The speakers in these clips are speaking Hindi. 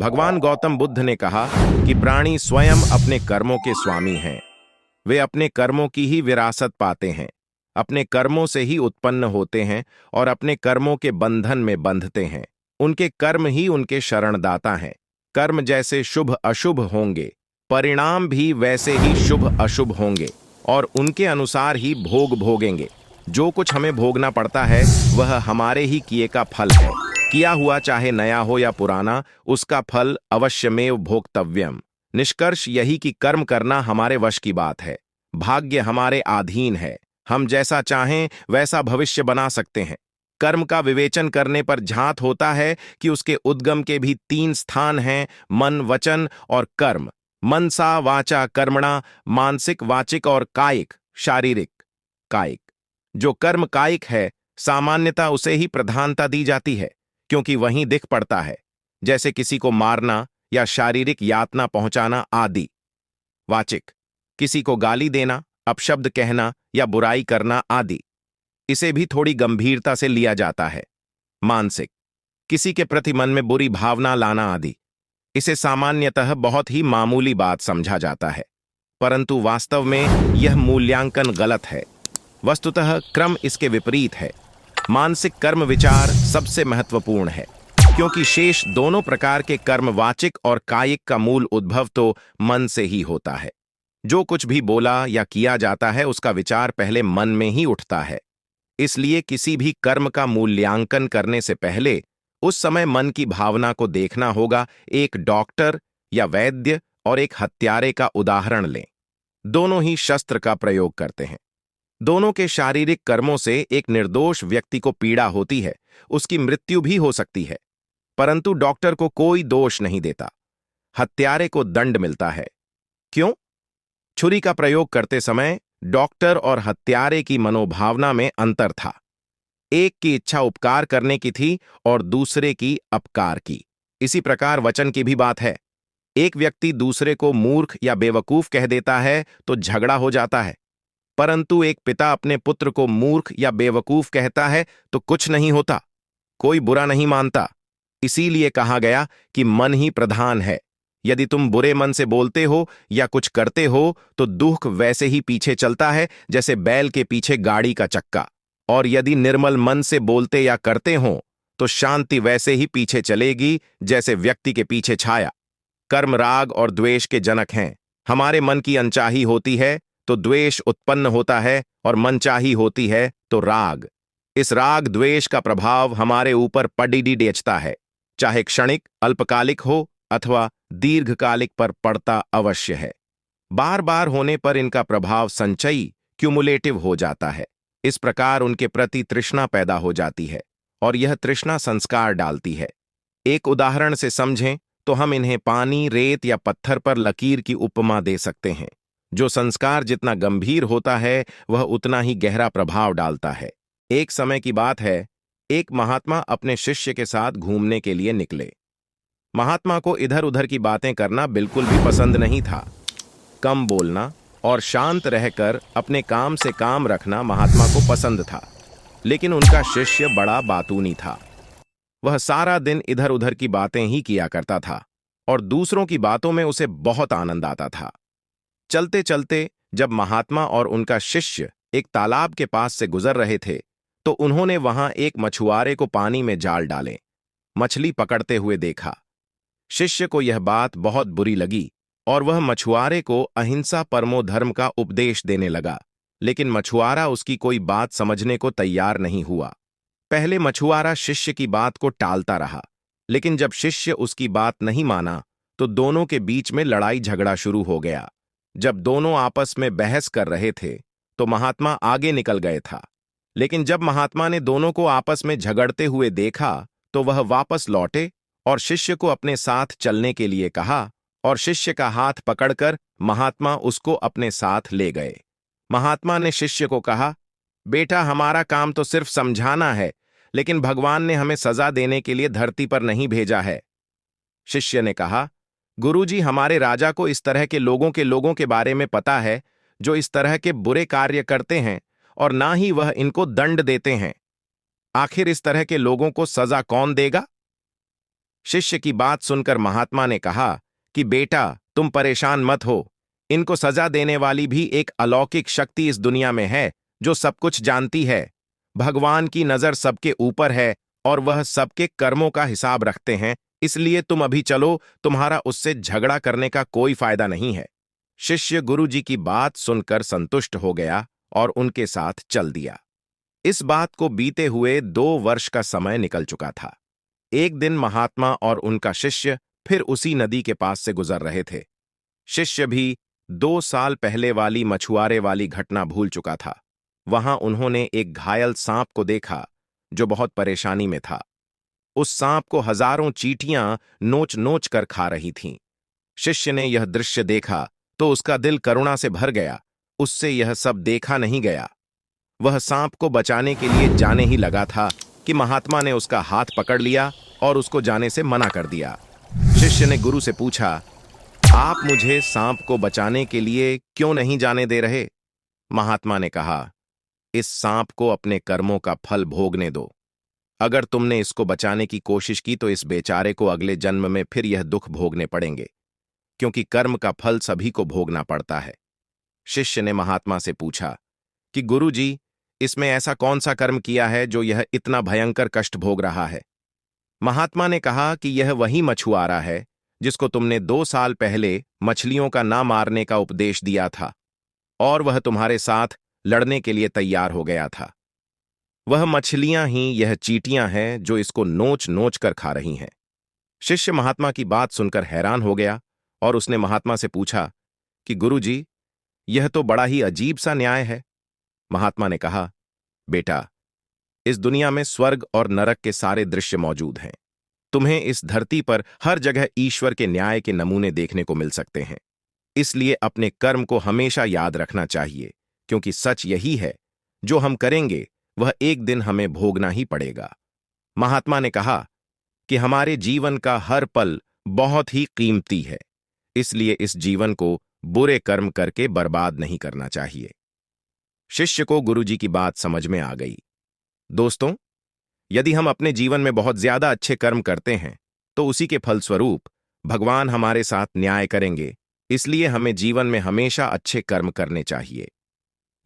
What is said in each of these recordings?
भगवान गौतम बुद्ध ने कहा कि प्राणी स्वयं अपने कर्मों के स्वामी हैं। वे अपने कर्मों की ही विरासत पाते हैं, अपने कर्मों से ही उत्पन्न होते हैं और अपने कर्मों के बंधन में बंधते हैं। उनके कर्म ही उनके शरणदाता हैं। कर्म जैसे शुभ अशुभ होंगे, परिणाम भी वैसे ही शुभ अशुभ होंगे और उनके अनुसार ही भोग भोगेंगे। जो कुछ हमें भोगना पड़ता है वह हमारे ही किए का फल है। किया हुआ चाहे नया हो या पुराना, उसका फल अवश्यमेव भोक्तव्यम। निष्कर्ष यही कि कर्म करना हमारे वश की बात है। भाग्य हमारे अधीन है। हम जैसा चाहें वैसा भविष्य बना सकते हैं। कर्म का विवेचन करने पर झांत होता है कि उसके उद्गम के भी 3 स्थान हैं: मन, वचन और कर्म। मनसा वाचा कर्मणा, मानसिक, वाचिक और कायिक, शारीरिक। कायिक जो कर्म कायिक है, सामान्यतः उसे ही प्रधानता दी जाती है, क्योंकि वहीं दिख पड़ता है, जैसे किसी को मारना या शारीरिक यातना पहुंचाना आदि। वाचिक किसी को गाली देना, अपशब्द कहना या बुराई करना आदि। इसे भी थोड़ी गंभीरता से लिया जाता है। मानसिक किसी के प्रति मन में बुरी भावना लाना आदि। इसे सामान्यतः बहुत ही मामूली बात समझा जाता है, परंतु वास्तव में यह मूल्यांकन गलत है। वस्तुतः क्रम इसके विपरीत है। मानसिक कर्म विचार सबसे महत्वपूर्ण है, क्योंकि शेष दोनों प्रकार के कर्म, वाचिक और कायिक, का मूल उद्भव तो मन से ही होता है। जो कुछ भी बोला या किया जाता है उसका विचार पहले मन में ही उठता है। इसलिए किसी भी कर्म का मूल्यांकन करने से पहले उस समय मन की भावना को देखना होगा। एक डॉक्टर या वैद्य और एक हत्यारे का उदाहरण लें। दोनों ही शस्त्र का प्रयोग करते हैं। दोनों के शारीरिक कर्मों से एक निर्दोष व्यक्ति को पीड़ा होती है, उसकी मृत्यु भी हो सकती है, परंतु डॉक्टर को कोई दोष नहीं देता। हत्यारे को दंड मिलता है। क्यों? छुरी का प्रयोग करते समय डॉक्टर और हत्यारे की मनोभावना में अंतर था। एक की इच्छा उपकार करने की थी और दूसरे की अपकार की। इसी प्रकार वचन की भी बात है। एक व्यक्ति दूसरे को मूर्ख या बेवकूफ कह देता है तो झगड़ा हो जाता है, परंतु एक पिता अपने पुत्र को मूर्ख या बेवकूफ कहता है तो कुछ नहीं होता, कोई बुरा नहीं मानता। इसीलिए कहा गया कि मन ही प्रधान है। यदि तुम बुरे मन से बोलते हो या कुछ करते हो तो दुख वैसे ही पीछे चलता है जैसे बैल के पीछे गाड़ी का चक्का, और यदि निर्मल मन से बोलते या करते हो तो शांति वैसे ही पीछे चलेगी जैसे व्यक्ति के पीछे छाया। कर्म राग और द्वेष के जनक हैं। हमारे मन की अनचाही होती है तो द्वेष उत्पन्न होता है और मनचाही होती है तो राग। इस राग द्वेष का प्रभाव हमारे ऊपर पडिडी डेचता है, चाहे क्षणिक अल्पकालिक हो अथवा दीर्घकालिक, पर पड़ता अवश्य है। बार बार होने पर इनका प्रभाव संचयी, क्यूमुलेटिव हो जाता है। इस प्रकार उनके प्रति तृष्णा पैदा हो जाती है और यह तृष्णा संस्कार डालती है। एक उदाहरण से समझें तो हम इन्हें पानी, रेत या पत्थर पर लकीर की उपमा दे सकते हैं। जो संस्कार जितना गंभीर होता है वह उतना ही गहरा प्रभाव डालता है। एक समय की बात है, एक महात्मा अपने शिष्य के साथ घूमने के लिए निकले। महात्मा को इधर उधर की बातें करना बिल्कुल भी पसंद नहीं था। कम बोलना और शांत रहकर अपने काम से काम रखना महात्मा को पसंद था, लेकिन उनका शिष्य बड़ा बातूनी था। वह सारा दिन इधर उधर की बातें ही किया करता था और दूसरों की बातों में उसे बहुत आनंद आता था। चलते चलते जब महात्मा और उनका शिष्य एक तालाब के पास से गुजर रहे थे तो उन्होंने वहां एक मछुआरे को पानी में जाल डाले मछली पकड़ते हुए देखा। शिष्य को यह बात बहुत बुरी लगी और वह मछुआरे को अहिंसा परमो धर्म का उपदेश देने लगा, लेकिन मछुआरा उसकी कोई बात समझने को तैयार नहीं हुआ। पहले मछुआरा शिष्य की बात को टालता रहा, लेकिन जब शिष्य उसकी बात नहीं माना तो दोनों के बीच में लड़ाई झगड़ा शुरू हो गया। जब दोनों आपस में बहस कर रहे थे तो महात्मा आगे निकल गए था, लेकिन जब महात्मा ने दोनों को आपस में झगड़ते हुए देखा तो वह वापस लौटे और शिष्य को अपने साथ चलने के लिए कहा और शिष्य का हाथ पकड़कर महात्मा उसको अपने साथ ले गए। महात्मा ने शिष्य को कहा, बेटा, हमारा काम तो सिर्फ समझाना है, लेकिन भगवान ने हमें सजा देने के लिए धरती पर नहीं भेजा है। शिष्य ने कहा, गुरुजी, हमारे राजा को इस तरह के लोगों के बारे में पता है जो इस तरह के बुरे कार्य करते हैं, और ना ही वह इनको दंड देते हैं। आखिर इस तरह के लोगों को सजा कौन देगा? शिष्य की बात सुनकर महात्मा ने कहा कि बेटा, तुम परेशान मत हो। इनको सजा देने वाली भी एक अलौकिक शक्ति इस दुनिया में है जो सब कुछ जानती है। भगवान की नजर सबके ऊपर है और वह सबके कर्मों का हिसाब रखते हैं, इसलिए तुम अभी चलो, तुम्हारा उससे झगड़ा करने का कोई फायदा नहीं है। शिष्य गुरुजी की बात सुनकर संतुष्ट हो गया और उनके साथ चल दिया। इस बात को बीते हुए 2 वर्ष का समय निकल चुका था। एक दिन महात्मा और उनका शिष्य फिर उसी नदी के पास से गुजर रहे थे। शिष्य भी 2 साल पहले वाली मछुआरे वाली घटना भूल चुका था। वहां उन्होंने एक घायल सांप को देखा जो बहुत परेशानी में था। उस सांप को हजारों चींटियां नोच नोच कर खा रही थीं। शिष्य ने यह दृश्य देखा तो उसका दिल करुणा से भर गया। उससे यह सब देखा नहीं गया। वह सांप को बचाने के लिए जाने ही लगा था कि महात्मा ने उसका हाथ पकड़ लिया और उसको जाने से मना कर दिया। शिष्य ने गुरु से पूछा, आप मुझे सांप को बचाने के लिए क्यों नहीं जाने दे रहे? महात्मा ने कहा, इस सांप को अपने कर्मों का फल भोगने दो। अगर तुमने इसको बचाने की कोशिश की तो इस बेचारे को अगले जन्म में फिर यह दुख भोगने पड़ेंगे, क्योंकि कर्म का फल सभी को भोगना पड़ता है। शिष्य ने महात्मा से पूछा कि गुरु जी, इसमें ऐसा कौन सा कर्म किया है जो यह इतना भयंकर कष्ट भोग रहा है? महात्मा ने कहा कि यह वही मछुआरा है जिसको तुमने 2 साल पहले मछलियों का ना मारने का उपदेश दिया था और वह तुम्हारे साथ लड़ने के लिए तैयार हो गया था। वह मछलियां ही यह चींटियां हैं जो इसको नोच नोच कर खा रही हैं। शिष्य महात्मा की बात सुनकर हैरान हो गया और उसने महात्मा से पूछा कि गुरु जी, यह तो बड़ा ही अजीब सा न्याय है। महात्मा ने कहा, बेटा, इस दुनिया में स्वर्ग और नरक के सारे दृश्य मौजूद हैं। तुम्हें इस धरती पर हर जगह ईश्वर के न्याय के नमूने देखने को मिल सकते हैं। इसलिए अपने कर्म को हमेशा याद रखना चाहिए, क्योंकि सच यही है, जो हम करेंगे वह एक दिन हमें भोगना ही पड़ेगा। महात्मा ने कहा कि हमारे जीवन का हर पल बहुत ही कीमती है, इसलिए इस जीवन को बुरे कर्म करके बर्बाद नहीं करना चाहिए। शिष्य को गुरुजी की बात समझ में आ गई। दोस्तों, यदि हम अपने जीवन में बहुत ज्यादा अच्छे कर्म करते हैं तो उसी के फलस्वरूप भगवान हमारे साथ न्याय करेंगे। इसलिए हमें जीवन में हमेशा अच्छे कर्म करने चाहिए।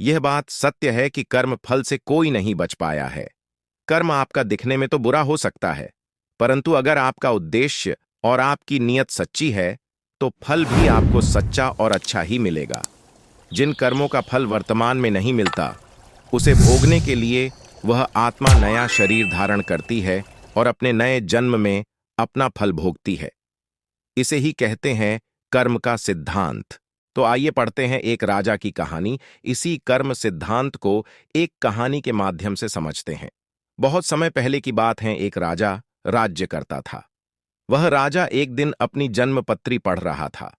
यह बात सत्य है कि कर्म फल से कोई नहीं बच पाया है। कर्म आपका दिखने में तो बुरा हो सकता है, परंतु अगर आपका उद्देश्य और आपकी नीयत सच्ची है तो फल भी आपको सच्चा और अच्छा ही मिलेगा। जिन कर्मों का फल वर्तमान में नहीं मिलता, उसे भोगने के लिए वह आत्मा नया शरीर धारण करती है और अपने नए जन्म में अपना फल भोगती है। इसे ही कहते हैं कर्म का सिद्धांत। तो आइए पढ़ते हैं एक राजा की कहानी। इसी कर्म सिद्धांत को एक कहानी के माध्यम से समझते हैं। बहुत समय पहले की बात है, एक राजा राज्य करता था। वह राजा एक दिन अपनी जन्मपत्री पढ़ रहा था।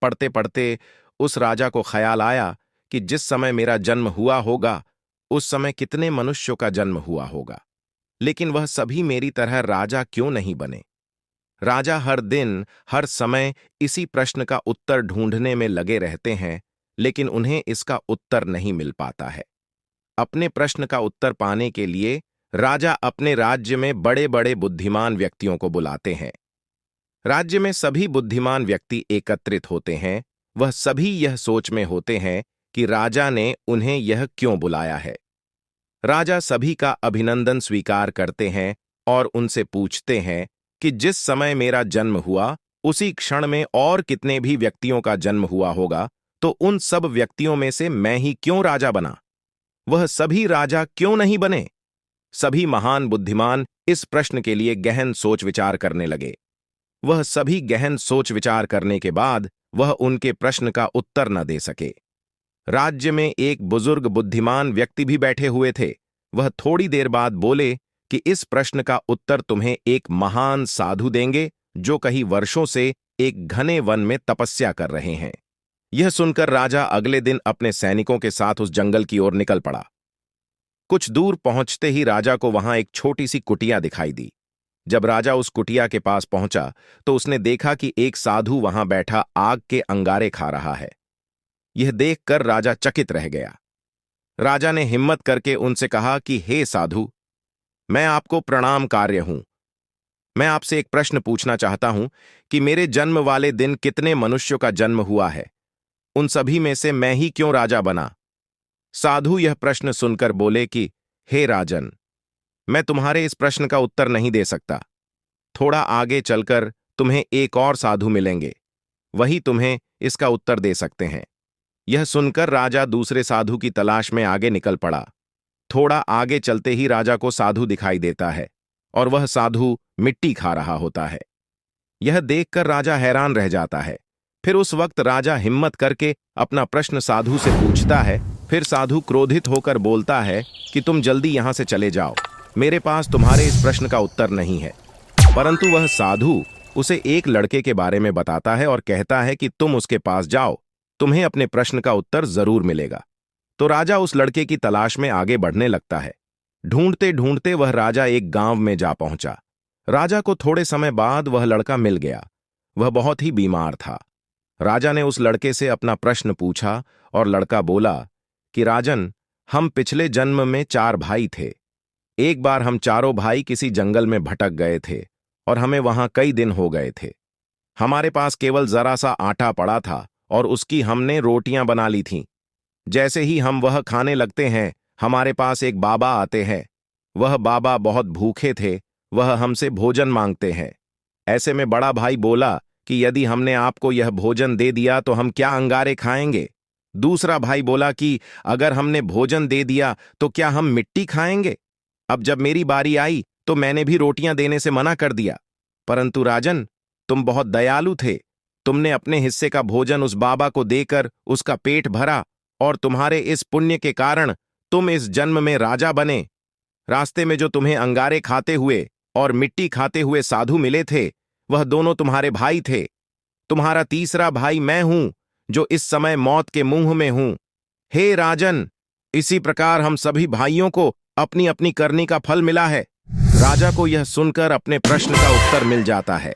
पढ़ते पढ़ते उस राजा को ख्याल आया कि जिस समय मेरा जन्म हुआ होगा उस समय कितने मनुष्यों का जन्म हुआ होगा, लेकिन वह सभी मेरी तरह राजा क्यों नहीं बने। राजा हर दिन हर समय इसी प्रश्न का उत्तर ढूंढने में लगे रहते हैं, लेकिन उन्हें इसका उत्तर नहीं मिल पाता है। अपने प्रश्न का उत्तर पाने के लिए राजा अपने राज्य में बड़े बड़े बुद्धिमान व्यक्तियों को बुलाते हैं। राज्य में सभी बुद्धिमान व्यक्ति एकत्रित होते हैं। वह सभी यह सोच में होते हैं कि राजा ने उन्हें यह क्यों बुलाया है। राजा सभी का अभिनंदन स्वीकार करते हैं और उनसे पूछते हैं कि जिस समय मेरा जन्म हुआ उसी क्षण में और कितने भी व्यक्तियों का जन्म हुआ होगा, तो उन सब व्यक्तियों में से मैं ही क्यों राजा बना? वह सभी राजा क्यों नहीं बने? सभी महान बुद्धिमान इस प्रश्न के लिए गहन सोच विचार करने लगे। वह सभी गहन सोच विचार करने के बाद वह उनके प्रश्न का उत्तर न दे सके। राज्य में एक बुजुर्ग बुद्धिमान व्यक्ति भी बैठे हुए थे। वह थोड़ी देर बाद बोले कि इस प्रश्न का उत्तर तुम्हें एक महान साधु देंगे जो कई वर्षों से एक घने वन में तपस्या कर रहे हैं। यह सुनकर राजा अगले दिन अपने सैनिकों के साथ उस जंगल की ओर निकल पड़ा। कुछ दूर पहुंचते ही राजा को वहां एक छोटी सी कुटिया दिखाई दी। जब राजा उस कुटिया के पास पहुंचा तो उसने देखा कि एक साधु वहां बैठा आग के अंगारे खा रहा है। यह देखकर राजा चकित रह गया। राजा ने हिम्मत करके उनसे कहा कि हे साधु, मैं आपको प्रणाम कार्य हूं। मैं आपसे एक प्रश्न पूछना चाहता हूं कि मेरे जन्म वाले दिन कितने मनुष्यों का जन्म हुआ है? उन सभी में से मैं ही क्यों राजा बना? साधु यह प्रश्न सुनकर बोले कि हे राजन, मैं तुम्हारे इस प्रश्न का उत्तर नहीं दे सकता। थोड़ा आगे चलकर तुम्हें एक और साधु मिलेंगे, वही तुम्हें इसका उत्तर दे सकते हैं। यह सुनकर राजा दूसरे साधु की तलाश में आगे निकल पड़ा। थोड़ा आगे चलते ही राजा को साधु दिखाई देता है और वह साधु मिट्टी खा रहा होता है। यह देखकर राजा हैरान रह जाता है। फिर उस वक्त राजा हिम्मत करके अपना प्रश्न साधु से पूछता है। फिर साधु क्रोधित होकर बोलता है कि तुम जल्दी यहां से चले जाओ, मेरे पास तुम्हारे इस प्रश्न का उत्तर नहीं है। परंतु वह साधु उसे एक लड़के के बारे में बताता है और कहता है कि तुम उसके पास जाओ, तुम्हें अपने प्रश्न का उत्तर जरूर मिलेगा। तो राजा उस लड़के की तलाश में आगे बढ़ने लगता है। ढूंढते ढूंढते वह राजा एक गांव में जा पहुंचा। राजा को थोड़े समय बाद वह लड़का मिल गया। वह बहुत ही बीमार था। राजा ने उस लड़के से अपना प्रश्न पूछा और लड़का बोला कि राजन, हम पिछले जन्म में 4 भाई थे। एक बार हम चारों भाई किसी जंगल में भटक गए थे और हमें वहां कई दिन हो गए थे। हमारे पास केवल जरा सा आटा पड़ा था और उसकी हमने रोटियां बना ली थीं। जैसे ही हम वह खाने लगते हैं, हमारे पास एक बाबा आते हैं। वह बाबा बहुत भूखे थे, वह हमसे भोजन मांगते हैं। ऐसे में बड़ा भाई बोला कि यदि हमने आपको यह भोजन दे दिया तो हम क्या अंगारे खाएंगे? दूसरा भाई बोला कि अगर हमने भोजन दे दिया तो क्या हम मिट्टी खाएंगे? अब जब मेरी बारी आई तो मैंने भी रोटियां देने से मना कर दिया। परंतु राजन, तुम बहुत दयालु थे। तुमने अपने हिस्से का भोजन उस बाबा को देकर उसका पेट भरा और तुम्हारे इस पुण्य के कारण तुम इस जन्म में राजा बने। रास्ते में जो तुम्हें अंगारे खाते हुए और मिट्टी खाते हुए साधु मिले थे, वह दोनों तुम्हारे भाई थे। तुम्हारा तीसरा भाई मैं हूं, जो इस समय मौत के मुंह में हूं। हे राजन, इसी प्रकार हम सभी भाइयों को अपनी अपनी करनी का फल मिला है। राजा को यह सुनकर अपने प्रश्न का उत्तर मिल जाता है।